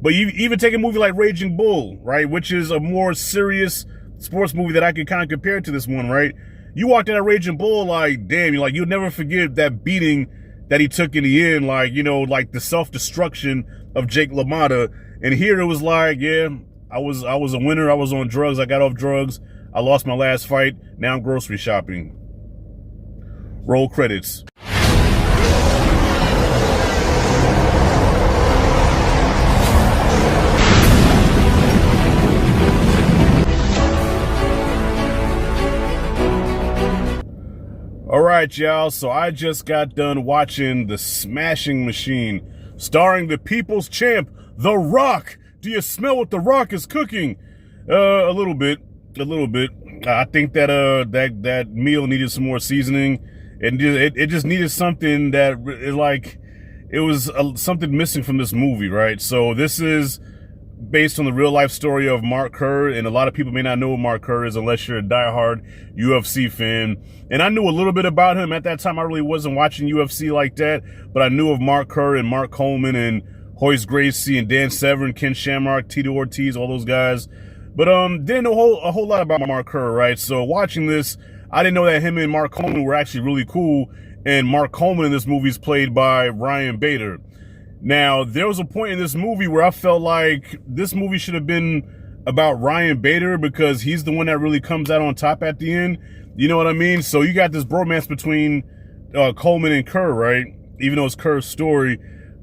But even take a movie like Raging Bull, right, which is a more serious sports movie that I can kind of compare to this one, right? You walked out of Raging Bull like, damn, you're like, you'll never forget that beating that he took in the end, like, like the self-destruction of Jake LaMotta. And here it was like, yeah, I was a winner. I was on drugs. I got off drugs. I lost my last fight. Now I'm grocery shopping. Roll credits. All right, y'all. So I just got done watching The Smashing Machine, starring the people's champ, The Rock. Do you smell what The Rock is cooking? A little bit. I think that that meal needed some more seasoning, and it just needed something that it was something missing from this movie, right? So this is based on the real life story of Mark Kerr, and a lot of people may not know who Mark Kerr is unless you're a diehard UFC fan. And I knew a little bit about him at that time. I really wasn't watching UFC like that, but I knew of Mark Kerr and Mark Coleman and Hoist Gracie and Dan Severn, Ken Shamrock, Tito Ortiz, all those guys. But didn't know a whole lot about Mark Kerr, right? So watching this, I didn't know that him and Mark Coleman were actually really cool. And Mark Coleman in this movie is played by Ryan Bader. Now, there was a point in this movie where I felt like this movie should have been about Ryan Bader because he's the one that really comes out on top at the end. You know what I mean? So you got this bromance between Coleman and Kerr, right? Even though it's Kerr's story.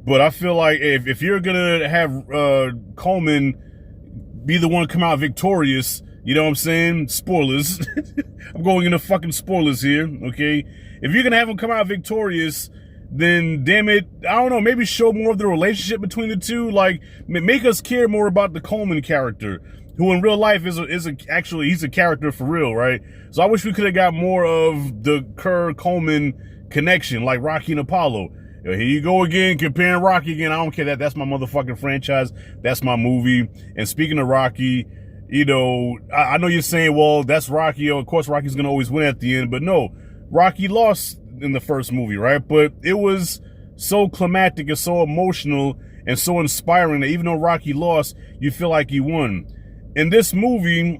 But I feel like if you're going to have Coleman be the one come out victorious, you know what I'm saying? Spoilers. I'm going into fucking spoilers here, okay? If you're going to have him come out victorious, then damn it, I don't know, maybe show more of the relationship between the two. Like, make us care more about the Coleman character, who in real life actually he's a character for real, right? So I wish we could have got more of the Kerr-Coleman connection, like Rocky and Apollo. Here you go again, comparing Rocky again. I don't care that's my motherfucking franchise. That's my movie. And speaking of Rocky, I know you're saying, well, that's Rocky. Of course, Rocky's going to always win at the end. But no, Rocky lost in the first movie, right? But it was so climactic and so emotional and so inspiring that even though Rocky lost, you feel like he won. In this movie,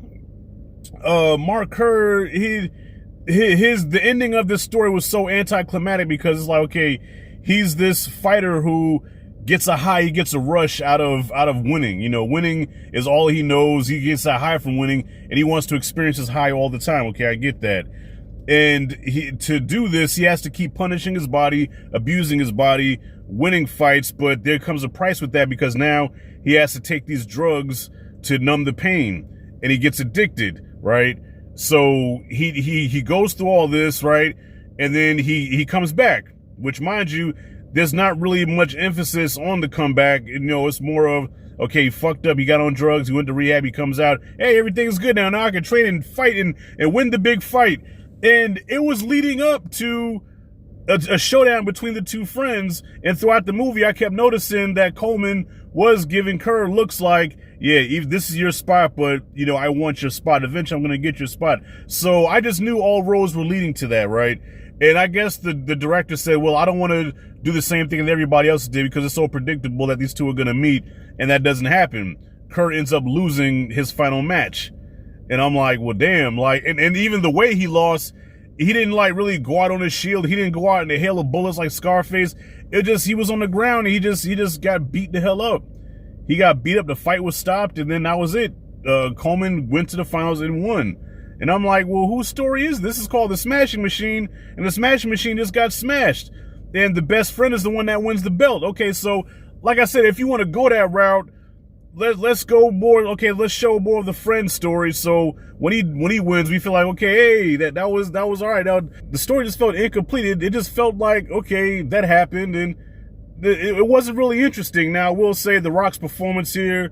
Mark Kerr, the ending of this story was so anticlimactic because it's like, okay, he's this fighter who gets a high, he gets a rush out of winning. Winning is all he knows. He gets a high from winning, and he wants to experience his high all the time. Okay, I get that. And to do this, he has to keep punishing his body, abusing his body, winning fights. But there comes a price with that because now he has to take these drugs to numb the pain, and he gets addicted, right? So he goes through all this, right? And then he comes back, which, mind you, there's not really much emphasis on the comeback. It's more of, okay, he fucked up, he got on drugs, he went to rehab, he comes out, hey, everything's good now. Now I can train and fight and win the big fight. And it was leading up to a showdown between the two friends. And throughout the movie, I kept noticing that Coleman was giving Kerr looks like, yeah, this is your spot, but, I want your spot. Eventually, I'm going to get your spot. So I just knew all roads were leading to that, right? And I guess the director said, well, I don't want to do the same thing that everybody else did because it's so predictable that these two are going to meet. And that doesn't happen. Kerr ends up losing his final match. And I'm like, well, damn, and even the way he lost, he didn't really go out on his shield. He didn't go out in a hail of bullets like Scarface. He was on the ground. And he just got beat the hell up. He got beat up. The fight was stopped. And then that was it. Coleman went to the finals and won. And I'm like, well, whose story is this? This is called The Smashing Machine. And The Smashing Machine just got smashed. And the best friend is the one that wins the belt. Okay, so like I said, if you want to go that route, let's go more. Okay, let's show more of the friend story. So when he wins, we feel like, okay, hey, that was all right. The story just felt incomplete. It just felt like, okay, that happened, and it wasn't really interesting. Now I will say The Rock's performance here,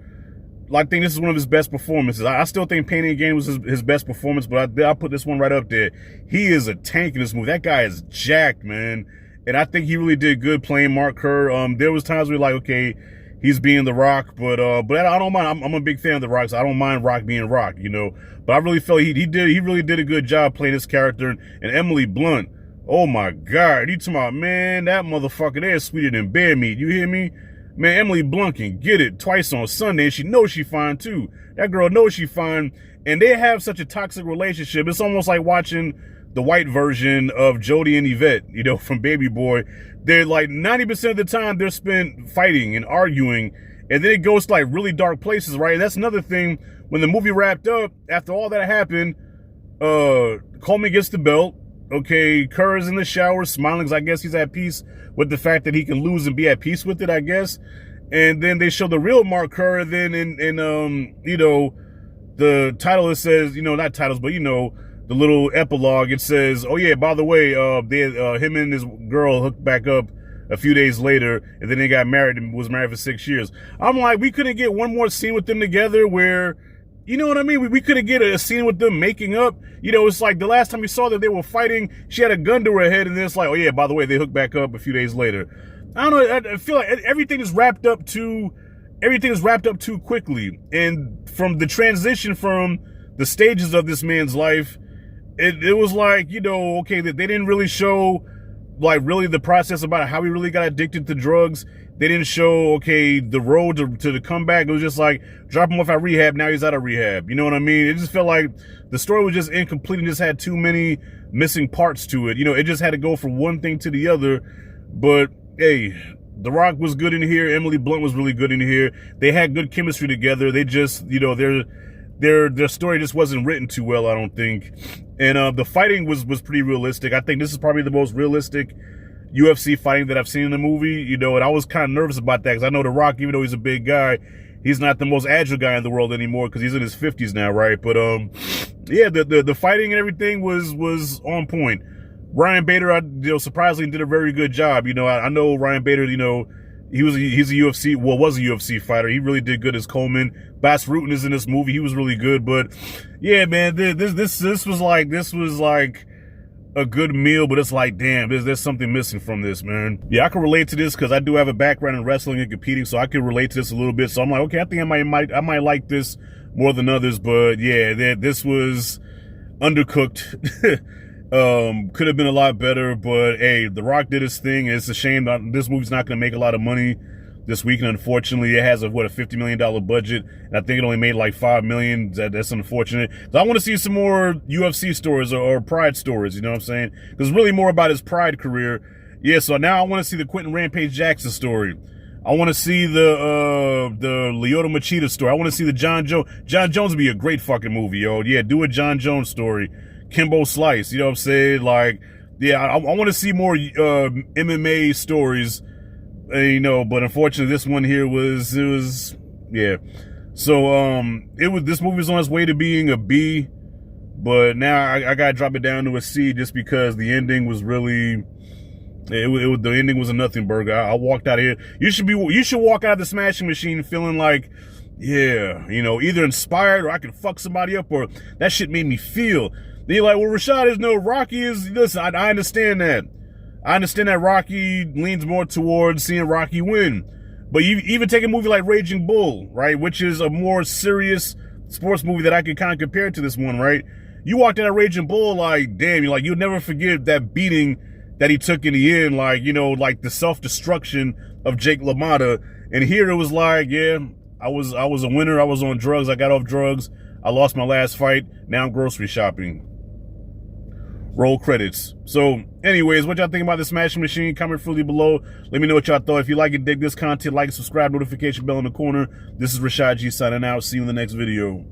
I think this is one of his best performances. I still think Pain and Gain was his best performance, but I'll put this one right up there. He is a tank in this movie. That guy is jacked, man, and I think he really did good playing Mark Kerr. There was times where okay, he's being The Rock, but I don't mind. I'm a big fan of The Rock, so I don't mind Rock being Rock, But I really felt he really did a good job playing this character. And Emily Blunt, oh my God, you talking about, man, that motherfucker there is sweeter than bear meat. You hear me? Man, Emily Blunt can get it twice on Sunday, and she knows she fine too. That girl knows she fine, and they have such a toxic relationship. It's almost like watching the white version of Jodie and Yvette, you know, from Baby Boy. They're like 90% of the time they're spent fighting and arguing, and then it goes to like really dark places, right? And that's another thing. When the movie wrapped up, after all that happened, Coleman gets the belt. Okay, Kerr is in the shower smiling because I guess he's at peace with the fact that he can lose and be at peace with it, I guess. And then they show the real Mark Kerr. Then in you know, the title, it says, you know, not titles, but you know, the little epilogue, it says, oh yeah, by the way, him and his girl hooked back up a few days later, and then they got married and was married for 6 years. I'm like, we couldn't get one more scene with them together where, you know what I mean? We couldn't get a scene with them making up. You know, it's like the last time we saw that they were fighting, she had a gun to her head, and then it's like, oh yeah, by the way, they hooked back up a few days later. I don't know. I feel like everything is wrapped up too quickly. And from the transition from the stages of this man's life, it was like, you know, okay, that they didn't really show like really the process about how he really got addicted to drugs. They didn't show, okay, the road to the comeback. It was just like, drop him off at rehab, now he's out of rehab. You know what I mean? It just felt like the story was just incomplete and just had too many missing parts to it. You know, it just had to go from one thing to the other. But, hey, The Rock was good in here. Emily Blunt was really good in here. They had good chemistry together. They just, you know, their story just wasn't written too well, I don't think. And the fighting was pretty realistic. I think this is probably the most realistic UFC fighting that I've seen in the movie, you know, and I was kind of nervous about that because I know The Rock, even though he's a big guy, he's not the most agile guy in the world anymore because he's in his 50s now, right? But yeah, the fighting and everything was on point. Ryan Bader, you know, surprisingly did a very good job. You know, I know Ryan Bader, you know, he's a UFC fighter. He really did good as Coleman. Bas Rutten is in this movie. He was really good. But yeah, man, this was like a good meal, but it's like, damn, there's something missing from this, man. Yeah, I can relate to this because I do have a background in wrestling and competing, so I can relate to this a little bit. So I'm like, okay, I think I might like this more than others. But yeah, this was undercooked. Could have been a lot better, but hey, The Rock did his thing. It's a shame that this movie's not going to make a lot of money this week, and unfortunately, it has a $50 million budget, and I think it only made like $5 million. That's unfortunate. So I want to see some more UFC stories or Pride stories. You know what I'm saying? Because it's really more about his Pride career. Yeah. So now I want to see the Quentin Rampage Jackson story. I want to see the Lyoto Machida story. I want to see the John Jones. John Jones would be a great fucking movie, yo. Yeah, do a John Jones story. Kimbo Slice, you know what I'm saying? Like, yeah, I want to see more MMA stories, you know. But unfortunately, this one here was yeah. So this movie was on its way to being a B, but now I gotta drop it down to a C just because the ending was really. The ending was a nothing burger. I walked out of here. You should walk out of the Smashing Machine feeling like, yeah, you know, either inspired or I can fuck somebody up or that shit made me feel. Then you're like, well, Rashad is no Rocky is. Listen, I understand that. I understand that Rocky leans more towards seeing Rocky win. But you even take a movie like Raging Bull, right, which is a more serious sports movie that I can kind of compare to this one, right? You walked out of Raging Bull like, damn, you're like, you'll never forget that beating that he took in the end, like, you know, like the self-destruction of Jake LaMotta. And here it was like, yeah, I was a winner. I was on drugs. I got off drugs. I lost my last fight. Now I'm grocery shopping. Roll credits. So, anyways, what y'all think about the Smashing Machine? Comment freely below. Let me know what y'all thought. If you like and dig this content, like and subscribe, notification bell in the corner. This is Rashad G signing out. See you in the next video.